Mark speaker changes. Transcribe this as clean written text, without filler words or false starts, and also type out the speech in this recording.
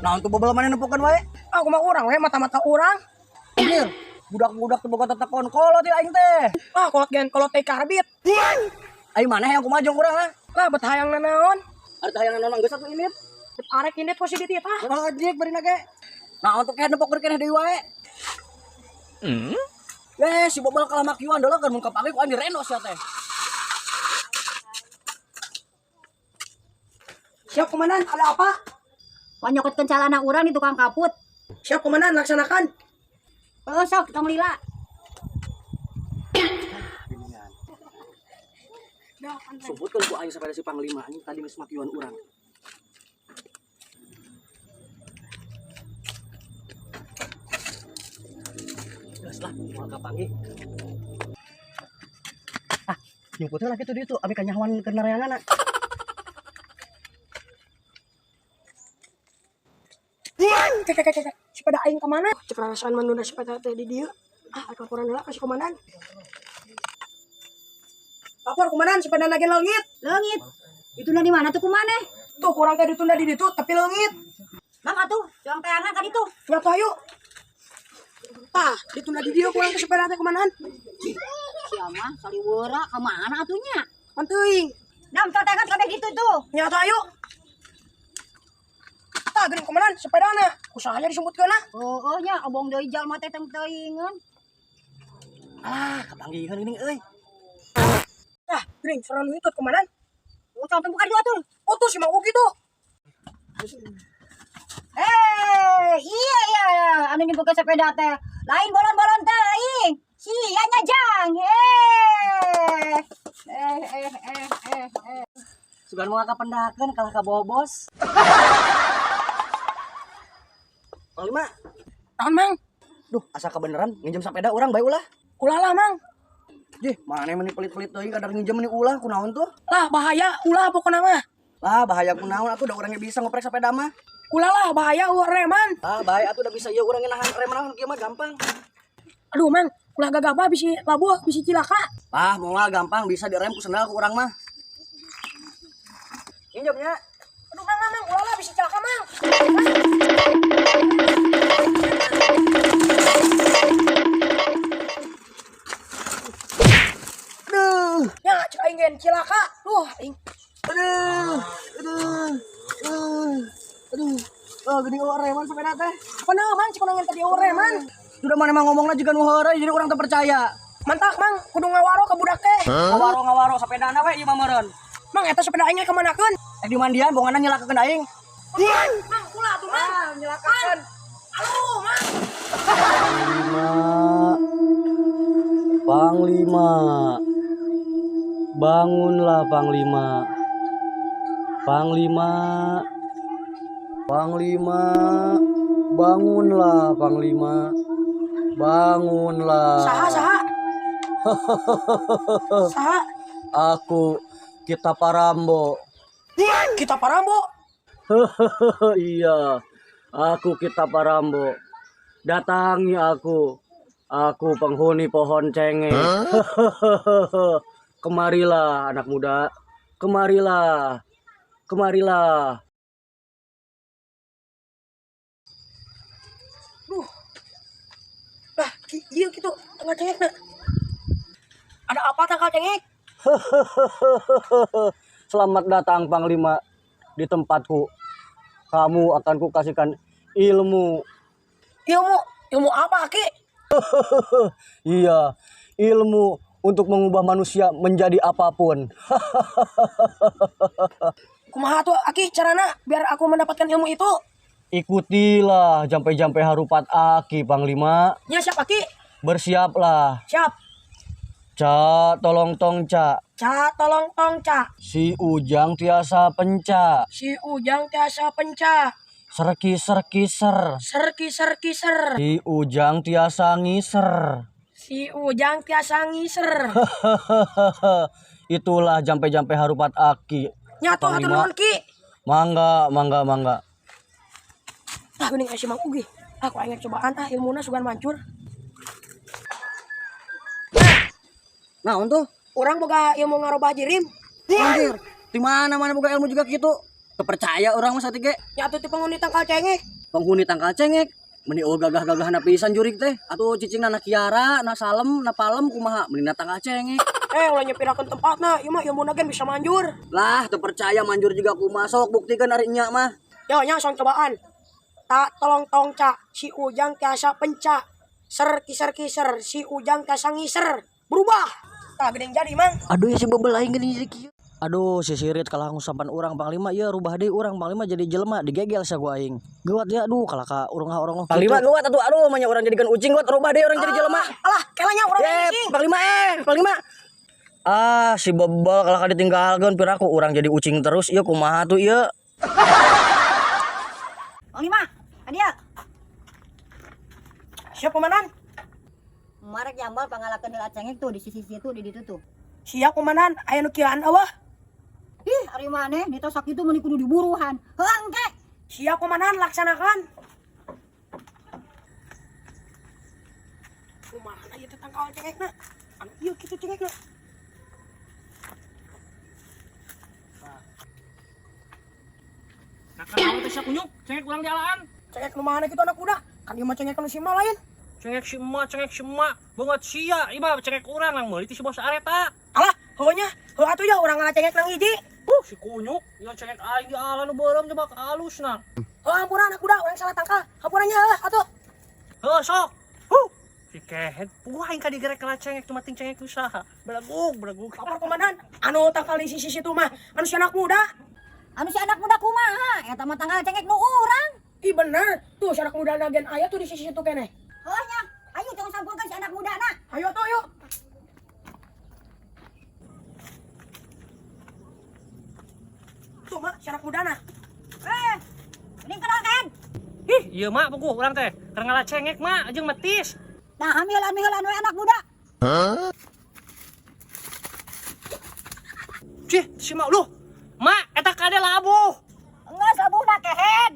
Speaker 1: Nah untuk bobal mana nempukan wae?
Speaker 2: Aku mah urang we mata-mata urang.
Speaker 1: Anjir, budak-budak teu boga tetekon kolot ya aing teh.
Speaker 2: Kolot gen kolot teh karbit.
Speaker 1: Aing mana yang kumajong urang lah.
Speaker 2: Lah bet hayang naon?
Speaker 1: Ari teh hayang nonong geus 1 menit.
Speaker 2: Bet arek indit posisi di tah.
Speaker 1: Ngajik bari nage. Nah untuk kayak nempok keneh deui wae. Si bobal kalah makiwan deuleuh kan mun kapake ku anjir renos ya teh.
Speaker 2: Siap komandan, ada apa?
Speaker 3: Nyokotkeun calana urang di tukang kaput.
Speaker 2: Siap komandan, laksanakan.
Speaker 3: Sok tong lila.
Speaker 1: Sebutkeun ku aing sapeda si panglima anjing tadi geus makiwan urang. Geus lah, moal kapanggih. Nyumput heula kitu ditu abi kanyahoan keur nareanganna.
Speaker 2: Kek. Sepeda aing kemana? Cek rasaan menunda sepeda teh di dieu. Laporan heula ka si komandan. Lapor komandan, sepeda lagi leungit.
Speaker 3: Leungit. Itu di mana tuh kumaneh?
Speaker 2: Tuh kurang teh ditunda di ditu tapi leungit.
Speaker 3: Mang atuh, juang teangan ka ditu.
Speaker 2: Nyatu ayo. Ditunda di dieu kurang ke sepeda teh komandan.
Speaker 3: Sia mah saliweura ka mana atunya?
Speaker 2: Manteuing.
Speaker 3: Dam teangan kabeh gitu tuh.
Speaker 2: Nyatu ayo. Geuning komandan sepedana. Usahanya disebutkeunna.
Speaker 3: Oh nya obong deui jalma teh teng teuingeun.
Speaker 1: Kapanggihan geuning euy.
Speaker 2: Geuning serang itu komandan.
Speaker 3: Contoh buka dua tuh.
Speaker 2: Oh tuh si Mang Ugi tuh.
Speaker 3: Iya. Anu nyebut sepeda teh. Lain bolon-bolon teuing. Sia nyajang.
Speaker 1: Sugan mau kapendakeun kalah ka bobos. Panglima.
Speaker 2: Tahan Mang.
Speaker 1: Duh, asa kebeneran nginjem sepeda urang bae ulah.
Speaker 2: Ulah lah Mang.
Speaker 1: Jih, mana meni pelit-pelit teuing kadar nginjem meni ulah kunaon tuh?
Speaker 2: Lah bahaya ulah pokokna mah.
Speaker 1: Lah bahaya kunaon atuh da urangnya bisa ngoprek sepeda mah.
Speaker 2: Ulah lah bahaya reman.
Speaker 1: Bahaya atuh da bisa ieu urangnya nahan rem naon kieu mah gampang.
Speaker 2: Aduh Mang, ulah gagabah bisi labuh bisi cilaka.
Speaker 1: Moal gampang bisa direm ku sendal ku urang mah. Nginjemnya.
Speaker 2: Aduh Mang, ulah lah bisi cilaka Mang.
Speaker 1: Aduh.
Speaker 2: Ya cek aing gen cilaka. Aing.
Speaker 1: Aduh. Geuning reman sepeda teh.
Speaker 2: Apana Mang cek nangin tadi reman.
Speaker 1: Sudah mana mah ngomongna juga nu heureuy jadi urang teu percaya.
Speaker 2: Mantak Mang, kudu ngawaro ka budak teh.
Speaker 1: Ngawaro sepedana we ieu mah meureun.
Speaker 2: Mang eta sepeda aingnya kemanakeun?
Speaker 1: Di mandian bonganna nyelakakeun aing.
Speaker 2: Mang, ulah tuh Mang.
Speaker 1: Nyelakakeun.
Speaker 2: Aduh Mang.
Speaker 4: Panglima, bangunlah Panglima. Bangunlah Panglima. Bangunlah.
Speaker 2: Saha.
Speaker 4: Aku Kita Parambo.
Speaker 2: Kita Parambo.
Speaker 4: Iya, aku Kita Parambo. Datangi aku. Aku penghuni pohon cengeng. Kemarilah anak muda. Kemarilah.
Speaker 2: Lah, iya gitu, tanggal cengek nak. Ada apa tanggal cengek?
Speaker 4: Selamat datang Panglima di tempatku. Kamu akan kukasihkan ilmu.
Speaker 2: Ilmu apa, Ki?
Speaker 4: Iya, ilmu untuk mengubah manusia menjadi apapun.
Speaker 2: Kumaha tuh, Aki, carana biar aku mendapatkan ilmu itu?
Speaker 4: Ikutilah jampe-jampe harupat Aki, Panglima.
Speaker 2: Ya, siap, Aki.
Speaker 4: Bersiaplah.
Speaker 2: Siap.
Speaker 4: Ca, tolong tong ca.
Speaker 2: Ca, tolong tong, ca.
Speaker 4: Si Ujang tiasa penca.
Speaker 2: Si Ujang tiasa penca.
Speaker 4: Serki ser.
Speaker 2: Serki ser.
Speaker 4: Si Ujang tiasa ngiser.
Speaker 2: Si Ujang tiasa ngiser.
Speaker 4: Itulah jampe-jampe harupat Aki.
Speaker 2: Nyatu hatur nuhun, Ki.
Speaker 4: Mangga.
Speaker 2: Geuning si Mang Ugi. Aku ingin cobaan ilmuna sugan mancur.
Speaker 1: Nah, untuk
Speaker 2: Orang boga ilmu ngarobah jirim.
Speaker 1: anjir, di mana boga ilmu juga gitu. Kepercaya orang mah satige.
Speaker 2: Nyatu ti penghuni tangkal cengek.
Speaker 1: penghuni tangkal cengek. Meni gagah-gagah na pisan jurig teh. Atuh cicing na kiara, na salem, na palem kumaha meni na tangkal cengek.
Speaker 2: Ulah nyepirakeun tempatna, ieu mah ilmu nagen bisa manjur.
Speaker 1: Lah, teu percaya manjur juga kumaha sok buktikeun ari nya mah.
Speaker 2: Yo nya song cobaan. Tak tolong tongca si Ujang tiasa penca. Ser kiser si Ujang tiasa ngiser. Berubah. Tak gede jadi mang.
Speaker 1: Aduh ya si bebel aing geuning jadi kieu.
Speaker 4: Aduh si Sirit kalah ngusapan urang Panglima ieu rubah deui urang Panglima jadi jelema digegel sa ku aing. Geuat ya aduh kalah ka urang-urang
Speaker 1: Panglima geuat atuh aduh manya urang jadikeun ucing geuat rubah deui urang jadi jelema.
Speaker 2: Alah, kelanya urang ucing.
Speaker 1: Panglima.
Speaker 4: Ah si bebel kalah ka ditinggalkeun piraku urang jadi ucing terus ieu kumaha tuh ieu.
Speaker 3: Panglima, adia.
Speaker 2: Siap komandan.
Speaker 3: Marek jambal pangalakeun heula cengek tuh di sisi situ di ditu tuh.
Speaker 2: Siap komandan, aya nu kieuan eueuh.
Speaker 3: Ih, ari maneh di tos sakitu meuni kudu diburuhan. Heuang ke.
Speaker 2: Siap komandan, laksanakan. Kumaha ieu teh tangkal cengekna? Anu ieu kitu cengekna.
Speaker 5: Nakal teh sia kunyuk, cengek urang dialaan.
Speaker 2: Cengek nu mana kitu anak kuda? Kan ieu mah cengek anu si lain.
Speaker 5: Cengek si emak, banget sia, iba cengek urang nang meuli ti si bos areta.
Speaker 2: Alah, heunya, heuh atuh ya urang ngacengek nang hiji.
Speaker 5: Si kunyuk, ya cengek aing di alam nu beureum coba halusna.
Speaker 2: Heuh ampura anak kuda, urang salah tangkal. Hampuranya heuh atuh.
Speaker 5: Heuh sok. Si kehet, gua aing ka digerek kala cengek cuma ting cengek usaha. Belagug.
Speaker 2: Lapor komandan, anu tangkal di sisi situ mah, anu si anak muda.
Speaker 3: Anu si anak muda kumaha? Eta mah tanggal cengek nu urang.
Speaker 2: Ih bener, tuh si anak muda nagen aya tuh di sisi situ keneh.
Speaker 3: Heunya, ayo tong sampulkeun si anak muda na.
Speaker 2: Ayo tuh yuk. Tuh mak, si anak muda nah.
Speaker 3: Ini kenalkan.
Speaker 5: Ih, ieu mah puguh urang teh. Keur ngala cengek mah jeung metis.
Speaker 3: Nah, amilan we anak muda.
Speaker 5: Cih, si mak lu. Mak, eta kade labuh.
Speaker 3: Geus labuhna kehed.